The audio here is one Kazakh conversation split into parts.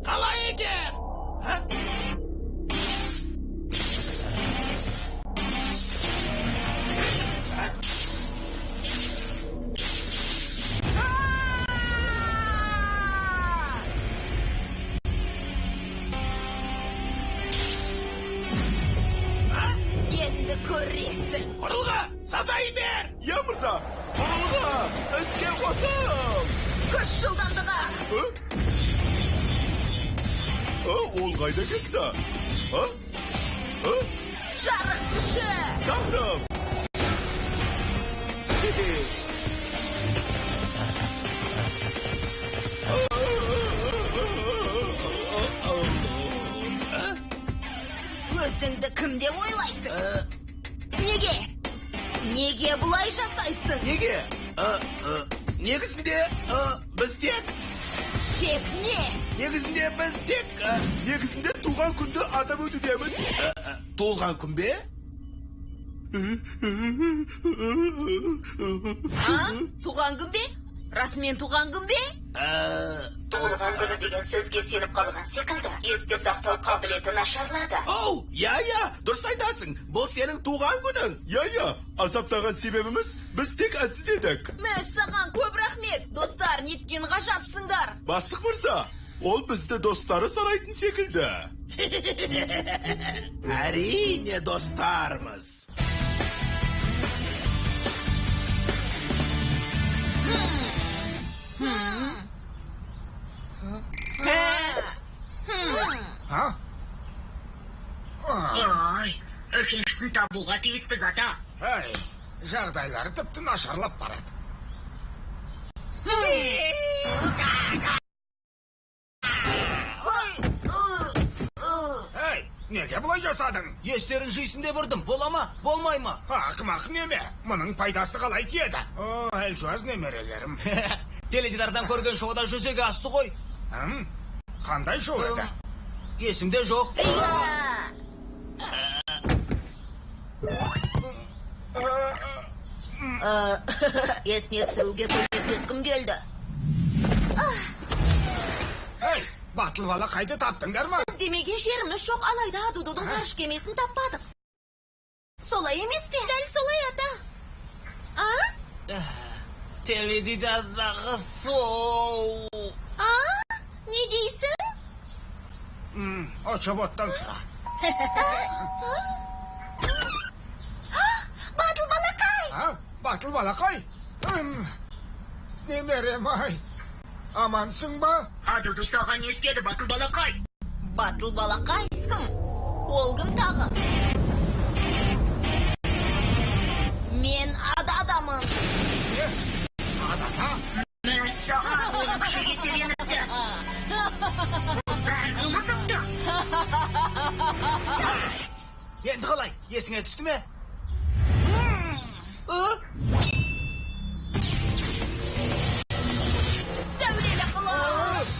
Қалай екен? Енді көресің. Құрылға, сазай бер! Я мырза, құрылға, іске қосым! Күш жылдамдығы. Ол қайда кетті? Жарық күші. Таптым! Өзіңді кім деп ойлайсың? Неге бұлай жасайсың? Неге? Негізінде біз тек... Тек не? Негізінде біз тек... Негізінде туған күнді атап өтудеміз. Туылған күн бе? Туған күн бе? Расымен туған күн бе? Туылған күні деген сөзге сеніп қалған секілді, есте сақтау қабілеті нашарлады. Оу, я, дұрыс айтасың. Бұл сенің туған күнің. Я, азаптаған себебіміз біз тек әзілдедік. Мәз саған көп рахмет. Достар, неткен ғажапсыңдар. Бастық мырза, ол бізді достары санайтын секілді. Әрине достармыз. Ой, үшіншісін табуға тиіспіз ата. Жағдайлары тіпті нашарлап барады. Неге бұлай жасадың? Естерін жүйсінде бұрдым, бола ма, болмай ма? Ақымақ неме, мұның пайдасы қалай тиеді? Әлжуаз немерелерім. Теледидардан көрген шоуда жүзеге асты ғой. Қандай шоу еді? Есімде жоқ. Есіне түсіруге көмектескім келді. Батыл бала қайды таптыңдар ма? Демеге жеріміз жоқ, алайда Адудудың ғарыш кемесін таппадық. Солай емес пе? Дәл солай ата. Теледидардағы сол. Не дейсің? Очоботтан сұра. Батыл балақай! Батыл балақай? Немерем ай. Амансың ба? Адуду саған не істеді, батыл балақай? Батыл балақай? Ол кім тағы? Мен ададамын. Адата? Мен саған оның кішіге селеніпті. Бәрін ұмытыпты. Енді қалай, есіңе түсті ме? Сәулелі қылыш!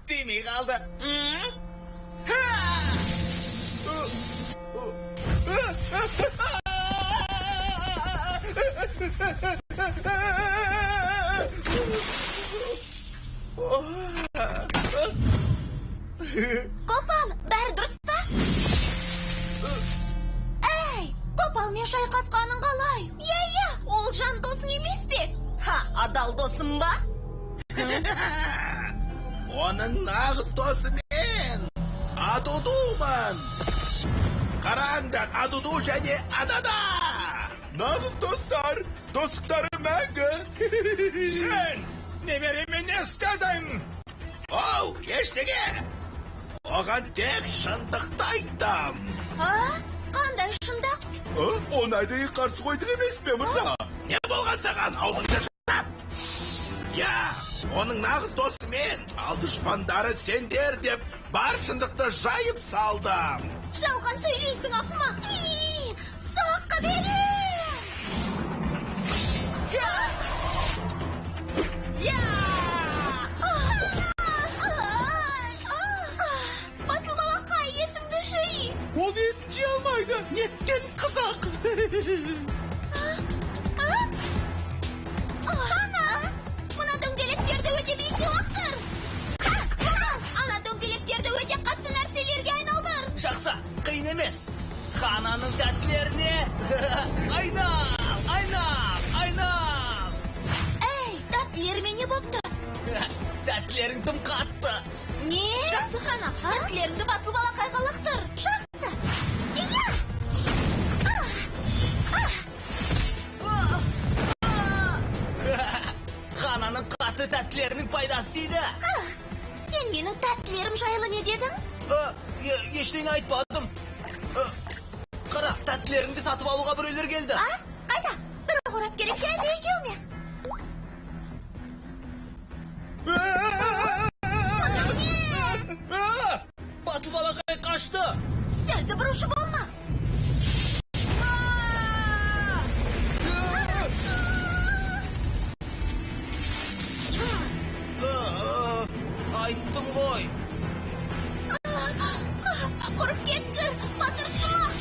Demey kaldı. Қопал, бәрі дұрыс па? Әй, Қопалмен шайқасқаның қалай? Иә, ол жан досың емес пе? Адал досым ба? Оның нағыз досы мен. Адудумын. Қараңдар, Адуду және Адада. Nağız dostlar, dostları мәңгі. Sen! Neverimi ne istedin? Оу, ештеге. Оған тек шындықты айттым. Қандай шындық? Он айдайы қарсы қойдық емес пе, мырза? Не болған саған, аузыңды жап? Я, оның нағыз досы мен, ал дұшпандары сендер деп бар шындықты жайып салдым. Жалған сөйлейсің, ақымақ. Соққы берем! Батыл балақай, есіңді жи! Ол есін жи алмайды. Неткен қызақ. Ана, мына дөңгелектерді өте биікке лақтыр. Ана дөңгелектерді өте қатты нәрселерге айналдыр. Жақсы, қиын емес. Хананың тәттілеріне айнал. Ей, тәттілеріме не бопты? Тәттілерің тым қатты. Не? Жақсы, Хана, тәттілеріңді батыл балақайға лақтыр. Жақсы. Иә! Хананың қатты тәттілерінің пайдасы дейді. Сен менің тәттілерім жайлы не дедің? Ештеңе айтпадым. Қара, тәттілеріңді сатып алуға біреулер келді. Қайда? Бір қорап керек келді екеуіме. Батыл балақай қашты. Сөзді бұрушы болма. Айттым ғой. Құрып кеткір, батыр сұлақ.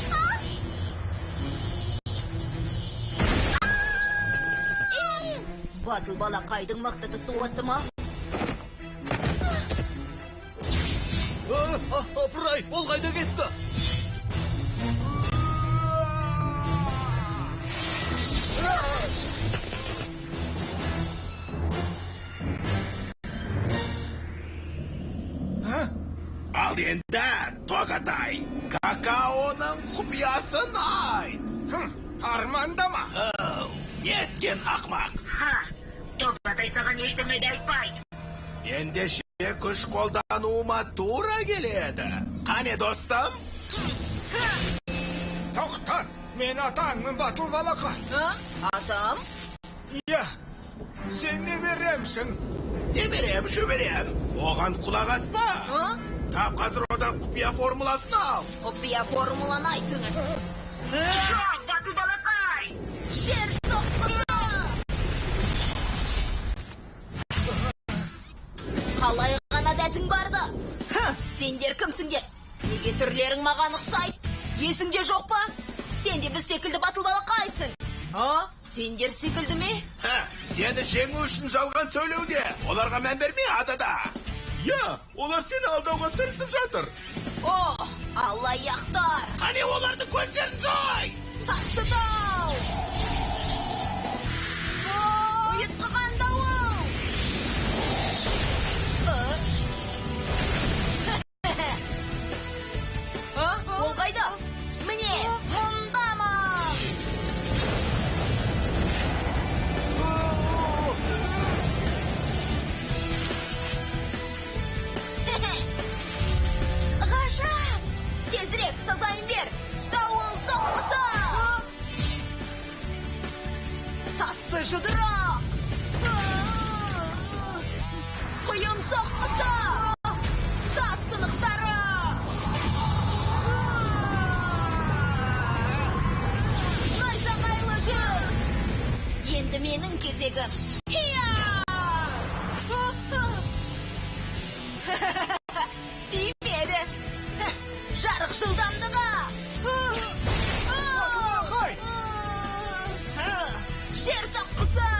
Батыл балақайдың мықтысы осы ма? Апырай, ол қайда кетті? Ал енді, Тоғатай, какаоның құпиясын айт. Армандама. Неткен ақмақ. Тоғатай саған ештеңе де айтпайды. Ендеше күш қолдануыма тура келеді. Қане, достым? Тоқтат. Мен атаңмын, батыл балақай. Атам? Иә. Сен не беремсің? Немерем, шөберем. Оған құлақ аспа. Тап қазір одан құпия формуласын ал. Құпия формуланы айтыңыз. Батыл балақай! Жер соққысы! Қалай ғана дәтің барды? Сендер кімсіңдер? Неге түрлерің маған ұқсайды? Есіңде жоқ па? Сен де біз секілді батыл балақайсың. Сендер секілді ме? Сені жеңу үшін жалған сөйлеуде. Оларға мән берме, адада. Я, олар сені алдауға тырысып жатыр. Алаяқтар! Қане олардың көздерін жой! Тастыдау! Ұйытқыған дауыл! Ол қайда? Міне, мұндамын! Ғажап! Тезірек сазайын бер! Дауыл соққысы! Тасты жұдырақ! Құйын соққысы! Тас сынықтары! Найзағайлы жүз! Енді менің кезегім! Тимеді! Жарық жылдамдығы! Балақай! Жер соққысы!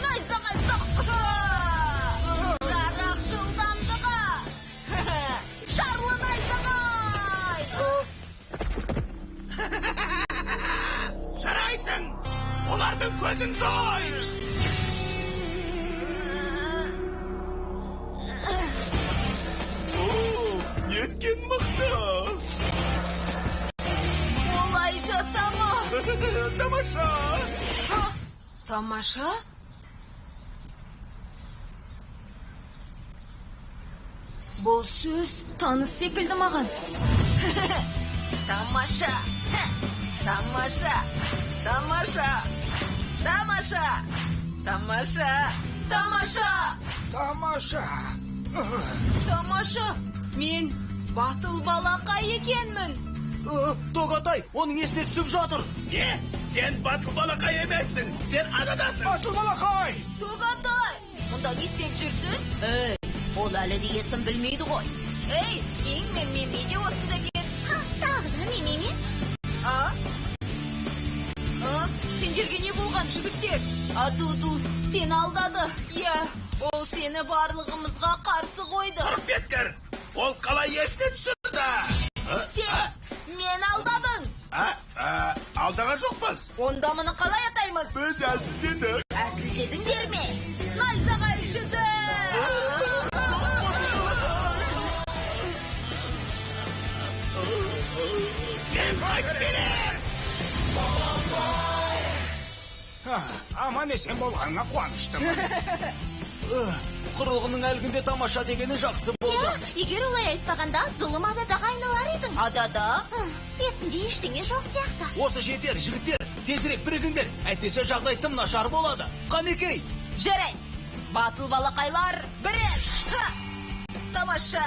Найзағай соққысы! Жарық жылдамдығы! Шарлы найзағай! Жарайсың! Олардың көзін жой! Тамаша? Бұл сөз таныс секілді маған. Тамаша! Тамаша! Тамаша! Тамаша! Тамаша! Тамаша! Тамаша. Тамаша! Мен батыл балақай екенмін. Тоғатай, оның есіне түсіп жатыр. Не? Сен батыл балақай емессің, сен ададасың. Батыл балақай. Тоғатай! Мұнда не істеп жүрсіз? Ей, ол әлі де есін білмейді ғой. Ей, ең мен меме де осында кет. Тағы да меме? А? Сендерге не болған, жігіттер? Дуду, сені алдады. Я, ол сені барлығымызға қарсы қойды. Тұрып кеткір. Ол қалай есіне түсірді? Сен, мен алдадың. Алдаға жоқпыз. Онда мұны қалай атаймыз? Біз әзілдедік. Әзілдедіңдер ме? Найзағай жүзі! Мен қайтып келем. Аман есен болғанға қуаныштымын. Құрылғының әлгінде тамаша дегені жақсы болды. Егер олай айтпағанда, зұлым ададаға айналар едің. Адада? Есінде ештеңе жоқ сияқты. Осы жетер, жігіттер, тезірек бірігіңдер. Әйтпесе жағдай тым нашар болады. Қанекей! Жарайды. Батыл балақайлар, біреш! Тамаша!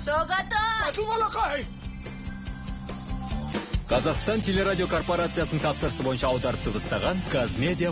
Тоғатай! Батыл балақай. Қазақстан телерадио корпорациясының тапсырысы бойынша аударып дыбыстаған Казмедиа